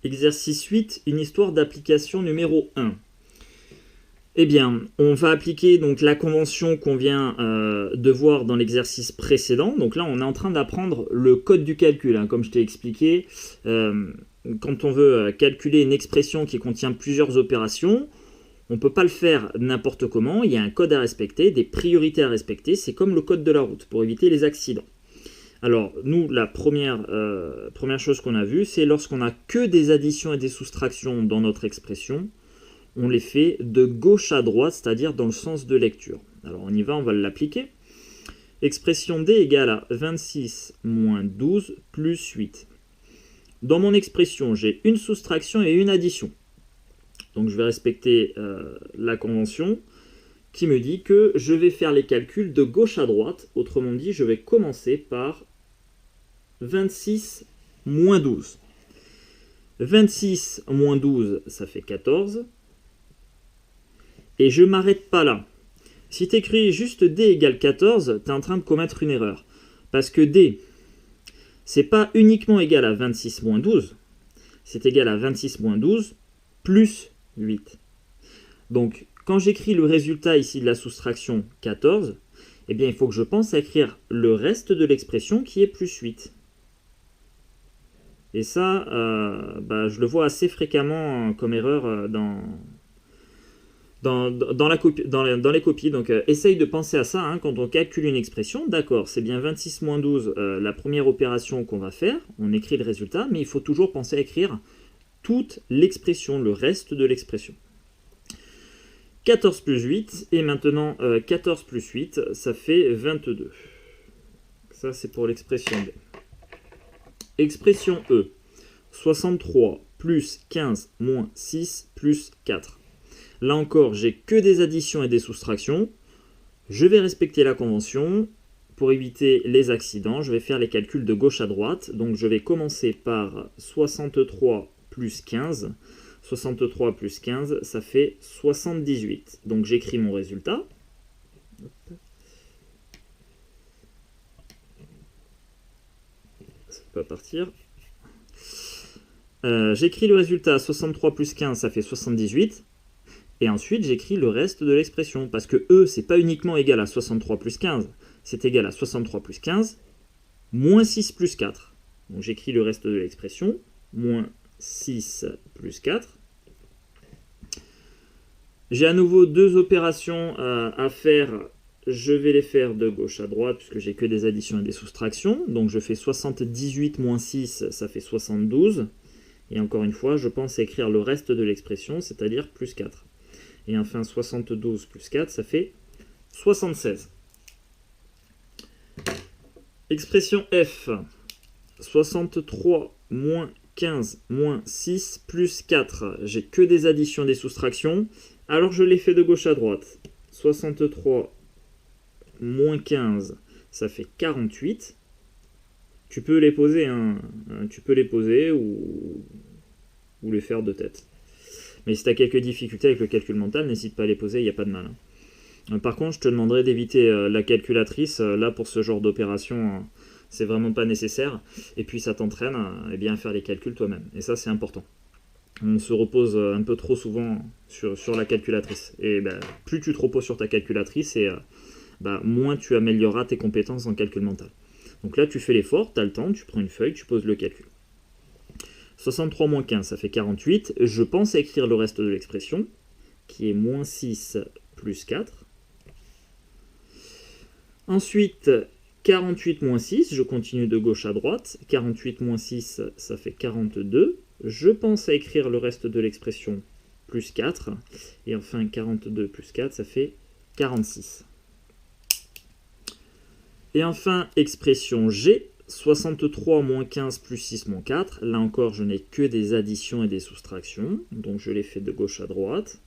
Exercice 8, une histoire d'application numéro 1. Eh bien, on va appliquer donc la convention qu'on vient de voir dans l'exercice précédent. Donc là, on est en train d'apprendre le code du calcul, hein, comme je t'ai expliqué. Quand on veut calculer une expression qui contient plusieurs opérations, on ne peut pas le faire n'importe comment. Il y a un code à respecter, des priorités à respecter. C'est comme le code de la route pour éviter les accidents. Alors, nous, la première chose qu'on a vue, c'est lorsqu'on n'a que des additions et des soustractions dans notre expression, on les fait de gauche à droite, c'est-à-dire dans le sens de lecture. Alors on y va, on va l'appliquer. Expression D égale à 26 moins 12 plus 8. Dans mon expression, j'ai une soustraction et une addition. Donc je vais respecter la convention qui me dit que je vais faire les calculs de gauche à droite. Autrement dit, je vais commencer par 26 moins 12. 26 moins 12, ça fait 14. Et je ne m'arrête pas là. Si tu écris juste D égale 14, tu es en train de commettre une erreur. Parce que D, c'est pas uniquement égal à 26 moins 12, c'est égal à 26 moins 12 plus 8. Donc, quand j'écris le résultat ici de la soustraction 14, eh bien, il faut que je pense à écrire le reste de l'expression qui est plus 8. Et ça, je le vois assez fréquemment comme erreur dans les copies. Donc, essaye de penser à ça hein, quand on calcule une expression. D'accord, c'est bien 26 moins 12, la première opération qu'on va faire. On écrit le résultat, mais il faut toujours penser à écrire toute l'expression, le reste de l'expression. 14 plus 8, et maintenant 14 plus 8, ça fait 22. Ça, c'est pour l'expression D. Expression E, 63 plus 15 moins 6 plus 4. Là encore, j'ai que des additions et des soustractions. Je vais respecter la convention. Pour éviter les accidents, je vais faire les calculs de gauche à droite. Donc je vais commencer par 63 plus 15. 63 plus 15, ça fait 78. Donc j'écris mon résultat. Ça peut pas partir. J'écris le résultat, 63 plus 15, ça fait 78. Et ensuite, j'écris le reste de l'expression. Parce que E, c'est pas uniquement égal à 63 plus 15. C'est égal à 63 plus 15, moins 6 plus 4. Donc j'écris le reste de l'expression. Moins 6 plus 4. J'ai à nouveau deux opérations à faire. Je vais les faire de gauche à droite, puisque j'ai que des additions et des soustractions. Donc je fais 78 moins 6, ça fait 72. Et encore une fois, je pense à écrire le reste de l'expression, c'est-à-dire plus 4. Et enfin, 72 plus 4, ça fait 76. Expression F. 63 moins 15 moins 6 plus 4. J'ai que des additions et des soustractions. Alors je les fais de gauche à droite. 63 moins 15, ça fait 48. Tu peux les poser, hein. Tu peux les poser ou les faire de tête. Mais si tu as quelques difficultés avec le calcul mental, n'hésite pas à les poser, il n'y a pas de mal. Par contre, je te demanderai d'éviter la calculatrice. Là, pour ce genre d'opération, c'est vraiment pas nécessaire. Et puis, ça t'entraîne à faire les calculs toi-même. Et ça, c'est important. On se repose un peu trop souvent sur la calculatrice. Et plus tu te reposes sur ta calculatrice, et moins tu amélioreras tes compétences en calcul mental. Donc là, tu fais l'effort, tu as le temps, tu prends une feuille, tu poses le calcul. 63 moins 15, ça fait 48. Je pense à écrire le reste de l'expression, qui est moins 6 plus 4. Ensuite, 48 moins 6, je continue de gauche à droite. 48 moins 6, ça fait 42. Je pense à écrire le reste de l'expression, plus 4. Et enfin, 42 plus 4, ça fait 46. Et enfin, expression G, 63 moins 15 plus 6 moins 4. Là encore, je n'ai que des additions et des soustractions. Donc je les fais de gauche à droite.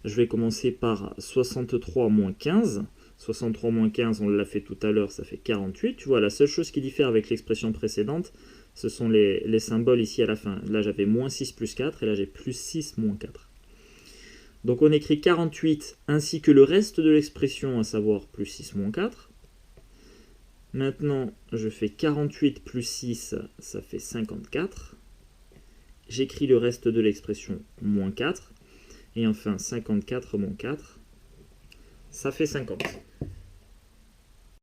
Je vais commencer par 63 moins 15. 63 moins 15, on l'a fait tout à l'heure, ça fait 48. Tu vois, la seule chose qui diffère avec l'expression précédente, ce sont les symboles ici à la fin. Là, j'avais moins 6 plus 4, et là, j'ai plus 6 moins 4. Donc on écrit 48 ainsi que le reste de l'expression, à savoir plus 6 moins 4. Maintenant, je fais 48 plus 6, ça fait 54. j'écris le reste de l'expression moins 4. Et enfin, 54 moins 4, ça fait 50.